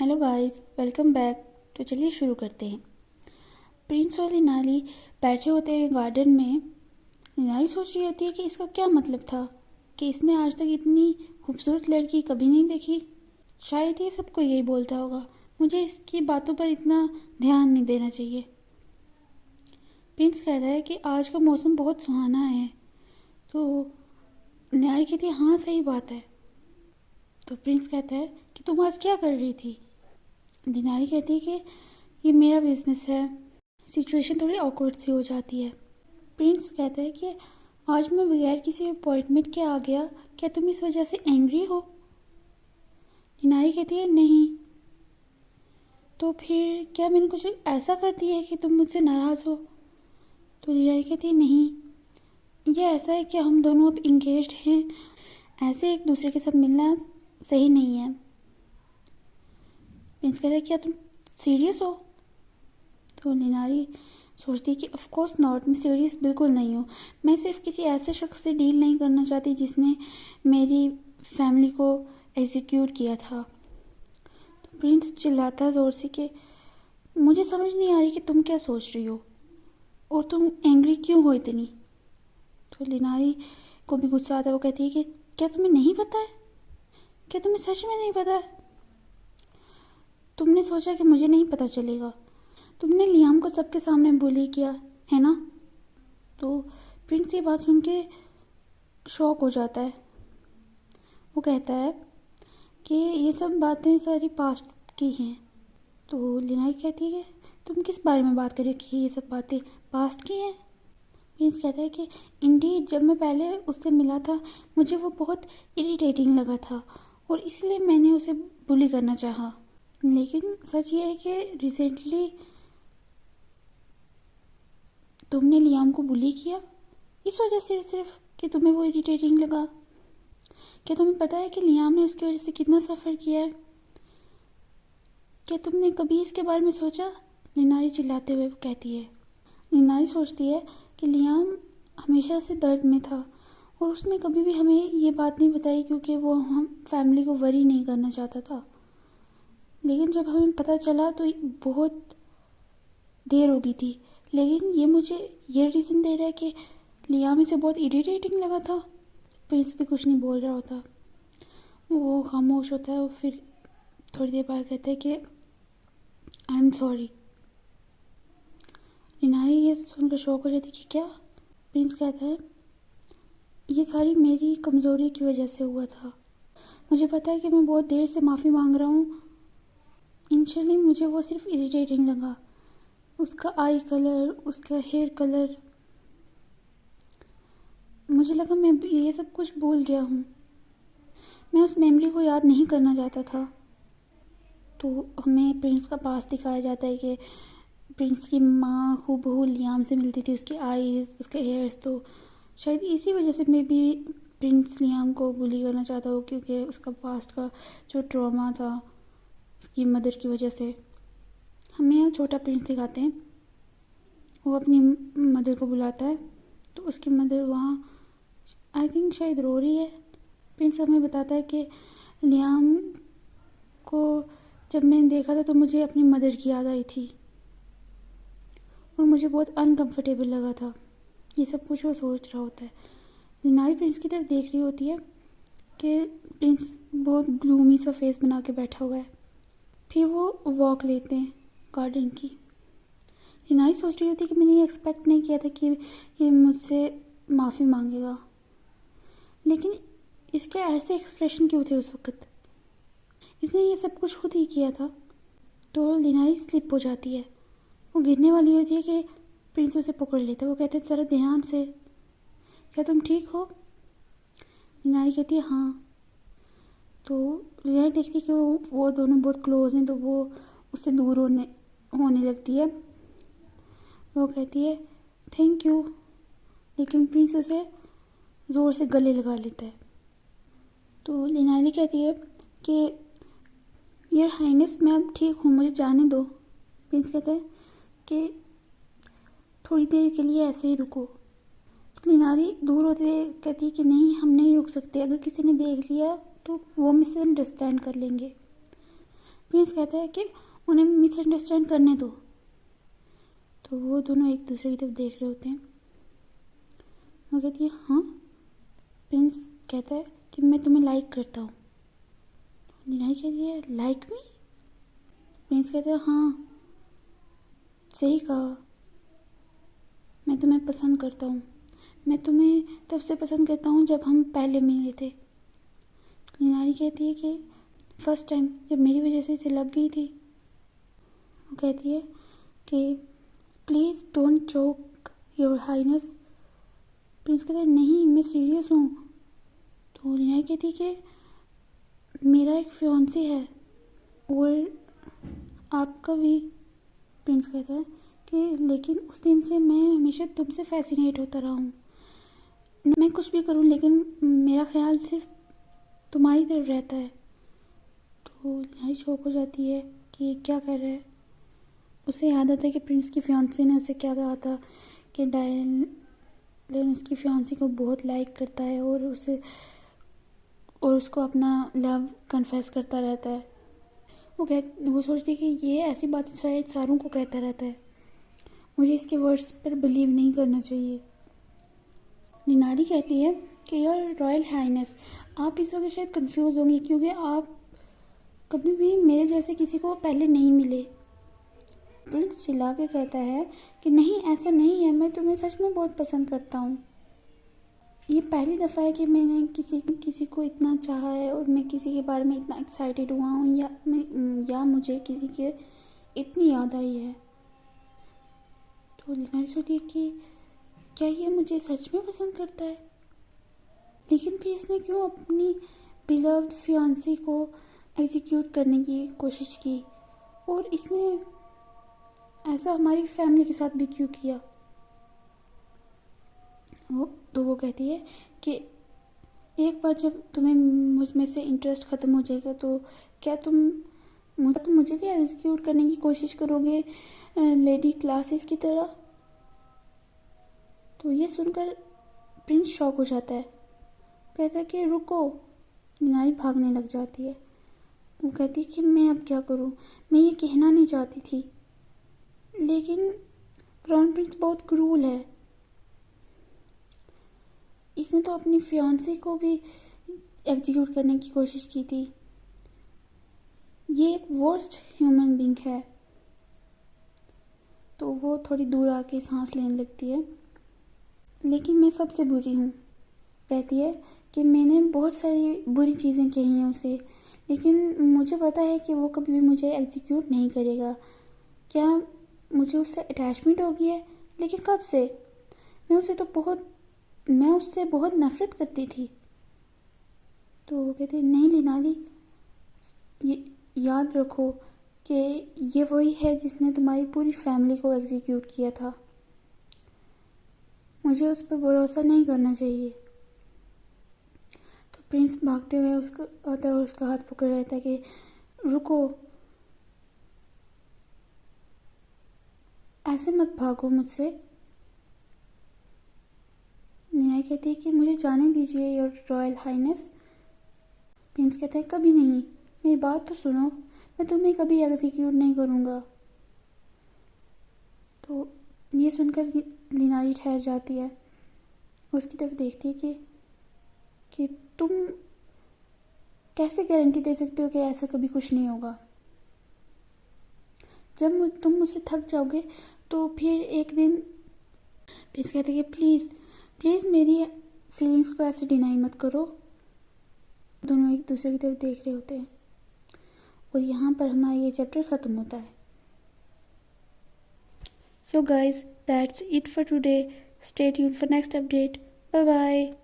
Hello guys, welcome back. तो चलिए शुरू करते हैं। प्रिंस और लिनाली बैठे होते हैं गार्डन में। लिनाली सोच रही होती है कि इसका क्या मतलब था, कि इसने आज तक इतनी खूबसूरत लड़की कभी नहीं देखी। शायद ये सबको यही बोलता होगा, मुझे इसकी बातों पर इतना ध्यान नहीं देना चाहिए। प्रिंस कहता है कि आज का मौसम बहुत सुहाना है। तो लिनाली कहती है हाँ सही बात है। तो प्रिंस कहता है कि तुम आज क्या कर रही थी। लिनाली कहती है कि ये मेरा बिजनेस है। सिचुएशन थोड़ी ऑकवर्ड सी हो जाती है। प्रिंस कहता है कि आज मैं बगैर किसी अपॉइंटमेंट के आ गया, क्या तुम इस वजह से एंग्री हो। लिनाली कहती है नहीं। तो फिर क्या मैंने कुछ ऐसा कर दिया है कि तुम मुझसे नाराज़ हो। तो लिनाली कहती है नहीं, ये ऐसा है कि हम दोनों अब इंगेज्ड हैं, ऐसे एक दूसरे के साथ मिलना सही नहीं है। प्रिंस कहता है क्या तुम सीरियस हो। तो लिनाली सोचती है कि ऑफ कोर्स नॉट, मैं सीरियस बिल्कुल नहीं हूँ। मैं सिर्फ किसी ऐसे शख्स से डील नहीं करना चाहती जिसने मेरी फैमिली को एग्जीक्यूट किया था। तो प्रिंस चिल्लाता है ज़ोर से कि मुझे समझ नहीं आ रही कि तुम क्या सोच रही हो और तुम एंग्री क्यों हो इतनी। तो लिनाली को भी गुस्सा आता है। वो कहती है कि क्या तुम्हें नहीं पता है, क्या तुम्हें सच में नहीं पता है। तुमने सोचा कि मुझे नहीं पता चलेगा। तुमने लियाम को सबके सामने बुली किया है ना। तो प्रिंस ये बात सुन के शॉक हो जाता है। वो कहता है कि ये सब बातें सारी पास्ट की हैं। तो लिनाई कहती है कि तुम किस बारे में बात कर रही हो कि ये सब बातें पास्ट की हैं। प्रिंस कहता है कि इंडीड जब मैं पहले उससे मिला था मुझे वो बहुत इरिटेटिंग लगा था और इसलिए मैंने उसे बुली करना चाहा। लेकिन सच ये है कि रिसेंटली तुमने लियाम को बुली किया, इस वजह से सिर्फ कि तुम्हें वो इरिटेटिंग लगा। क्या तुम्हें पता है कि लियाम ने उसकी वजह से कितना सफ़र किया है। क्या तुमने कभी इसके बारे में सोचा। लिनाली चिल्लाते हुए कहती है। लिनाली सोचती है कि लियाम हमेशा से दर्द में था और उसने कभी भी हमें ये बात नहीं बताई क्योंकि वो हम फैमिली को वरी नहीं करना चाहता था। लेकिन जब हमें पता चला तो बहुत देर हो गई थी। लेकिन ये मुझे ये रीज़न दे रहा है कि लियाम इसे बहुत इरिटेटिंग लगा था। प्रिंस भी कुछ नहीं बोल रहा होता, वो खामोश होता है और फिर थोड़ी देर बाद कहता है कि आई एम सॉरी। लिनाली ये सुनकर शौक हो जाती है कि क्या। प्रिंस कहता है ये सारी मेरी कमज़ोरी की वजह से हुआ था। मुझे पता है कि मैं बहुत देर से माफ़ी मांग रहा हूँ। इनिशियली मुझे वो सिर्फ इरिटेटिंग लगा, उसका आई कलर, उसका हेयर कलर। मुझे लगा मैं ये सब कुछ भूल गया हूँ, मैं उस मेमोरी को याद नहीं करना चाहता था। तो हमें प्रिंस का पास दिखाया जाता है कि प्रिंस की माँ हूबहू लियाम से मिलती थी, उसकी आईज, उसके हेयर्स। तो शायद इसी वजह से मे बी प्रिंस लियाम को बुली करना चाहता हो, क्योंकि उसका पास्ट का जो ट्रॉमा था उसकी मदर की वजह से। हमें यहाँ छोटा प्रिंस दिखाते हैं, वो अपनी मदर को बुलाता है तो उसकी मदर वहाँ आई थिंक शायद रो रही है। प्रिंस हमें बताता है कि लियाम को जब मैंने देखा था तो मुझे अपनी मदर की याद आई थी और मुझे बहुत अनकंफर्टेबल लगा था। ये सब कुछ वो सोच रहा होता है। लिनाली प्रिंस की तरफ देख रही होती है कि प्रिंस बहुत ग्लूमी सा फेस बना के बैठा हुआ है। फिर वो वॉक लेते हैं गार्डन की। लिनाली सोच रही होती है कि मैंने ये एक्सपेक्ट नहीं किया था कि ये मुझसे माफ़ी मांगेगा, लेकिन इसके ऐसे एक्सप्रेशन क्यों थे उस वक्त। इसने ये सब कुछ खुद ही किया था। तो लिनाली स्लिप हो जाती है, वो गिरने वाली होती है कि प्रिंस उसे पकड़ लेता है। वो कहते हैं ज़रा ध्यान से, क्या तुम ठीक हो। लिनाली कहती है हाँ। तो लिनाली देखती है कि वो दोनों बहुत क्लोज हैं, तो वो उससे दूर होने लगती है। वो कहती है थैंक यू, लेकिन प्रिंस उसे ज़ोर से गले लगा लेता है। तो लिनाली कहती है कि योर हाइनेस मैं अब ठीक हूँ, मुझे जाने दो। प्रिंस कहता है कि थोड़ी देर के लिए ऐसे ही रुको। तो लिनाली दूर होते हुए कहती है कि नहीं, हम नहीं रुक सकते, अगर किसी ने देख लिया तो वो मिसअंडरस्टैंड कर लेंगे। प्रिंस कहता है कि उन्हें मिसअंडरस्टैंड करने दो। तो वो दोनों एक दूसरे की तरफ देख रहे होते हैं। वो कहती है हाँ। प्रिंस कहता है कि मैं तुम्हें लाइक करता हूँ। निनाई कहती है लाइक मी? प्रिंस कहता है हाँ, सही कहा, मैं तुम्हें पसंद करता हूँ। मैं तुम्हें तब से पसंद करता हूँ जब हम पहले मिले थे। निनारी कहती है कि फर्स्ट टाइम जब मेरी वजह से इसे लग गई थी। वो कहती है कि please don't choke your highness. Prince कहता है नहीं, मैं सीरियस हूँ। तो निनारी कहती है कि मेरा एक फियांसी है और आपका भी। प्रिंस कहता है कि लेकिन उस दिन से मैं हमेशा तुमसे फैसिनेट होता रहा हूँ। मैं कुछ भी करूँ लेकिन मेरा ख्याल सिर्फ तुम्हारी तरफ रहता है। तो निनारी शॉक हो जाती है कि ये क्या कर रहा है। उसे याद आता है कि प्रिंस की फियांसी ने उसे क्या कहा था कि डायलन उसकी फियांसी को बहुत लाइक करता है और उसको अपना लव कन्फेस करता रहता है। वो सोचती है कि ये ऐसी बातें शायद सारों को कहता रहता है, मुझे इसके वर्ड्स पर बिलीव नहीं करना चाहिए। निनारी कहती है कि योर रॉयल हाइनेस, आप इस वक्त शायद कंफ्यूज होंगी क्योंकि आप कभी भी मेरे जैसे किसी को पहले नहीं मिले। प्रिंस चिल्ला के कहता है कि नहीं, ऐसा नहीं है, मैं तुम्हें सच में बहुत पसंद करता हूँ। ये पहली दफ़ा है कि मैंने किसी को इतना चाहा है और मैं किसी के बारे में इतना एक्साइटेड हुआ हूँ या मुझे किसी के इतनी याद आई है। तो निनारी सोचती है कि क्या ये मुझे सच में पसंद करता है? लेकिन फिर इसने क्यों अपनी बिलव्ड फियांसी को एग्जीक्यूट करने की कोशिश की और इसने ऐसा हमारी फैमिली के साथ भी क्यों किया? वो कहती है कि एक बार जब तुम्हें मुझ में से इंटरेस्ट ख़त्म हो जाएगा तो क्या तुम मुझे भी एग्जीक्यूट करने की कोशिश करोगे लेडी क्लासेस की तरह? तो ये सुनकर प्रिंस शॉक हो जाता है। कहता है कि रुको। निनारी भागने लग जाती है। वो कहती है कि मैं अब क्या करूं, मैं ये कहना नहीं चाहती थी लेकिन क्राउन प्रिंस बहुत क्रूल है। इसने तो अपनी फियांसी को भी एग्जीक्यूट करने की कोशिश की थी। ये एक वर्स्ट ह्यूमन बीइंग है। तो वो थोड़ी दूर आके सांस लेने लगती है। लेकिन मैं सबसे बुरी हूँ। कहती है कि मैंने बहुत सारी बुरी चीज़ें कही हैं उसे, लेकिन मुझे पता है कि वो कभी भी मुझे एग्जीक्यूट नहीं करेगा। क्या मुझे उससे अटैचमेंट हो गई है? लेकिन कब से? मैं उससे बहुत नफरत करती थी। तो वो कहती नहीं लिनाली, याद रखो कि ये वही है जिसने तुम्हारी पूरी फैमिली को एग्जीक्यूट किया था। मुझे उस पर भरोसा नहीं करना चाहिए। तो प्रिंस भागते हुए उसका आता है और उसका हाथ पकड़ रहता है कि रुको, ऐसे मत भागो मुझसे। निनाई कहती है कि मुझे जाने दीजिए योर रॉयल हाइनेस। प्रिंस कहता है कभी नहीं, मेरी बात तो सुनो, मैं तुम्हें कभी एग्जीक्यूट नहीं करूँगा। तो ये सुनकर लिनारी ठहर जाती है, उसकी तरफ देखती है कि तुम कैसे गारंटी दे सकते हो कि ऐसा कभी कुछ नहीं होगा? जब तुम मुझसे थक जाओगे तो फिर एक दिन। प्रिंस कहते हैं कि प्लीज़ मेरी फीलिंग्स को ऐसे डिनाई मत करो। दोनों एक दूसरे की तरफ देख रहे होते हैं और यहाँ पर हमारा ये चैप्टर ख़त्म होता है। So guys, that's it for today. Stay tuned for next update. Bye bye.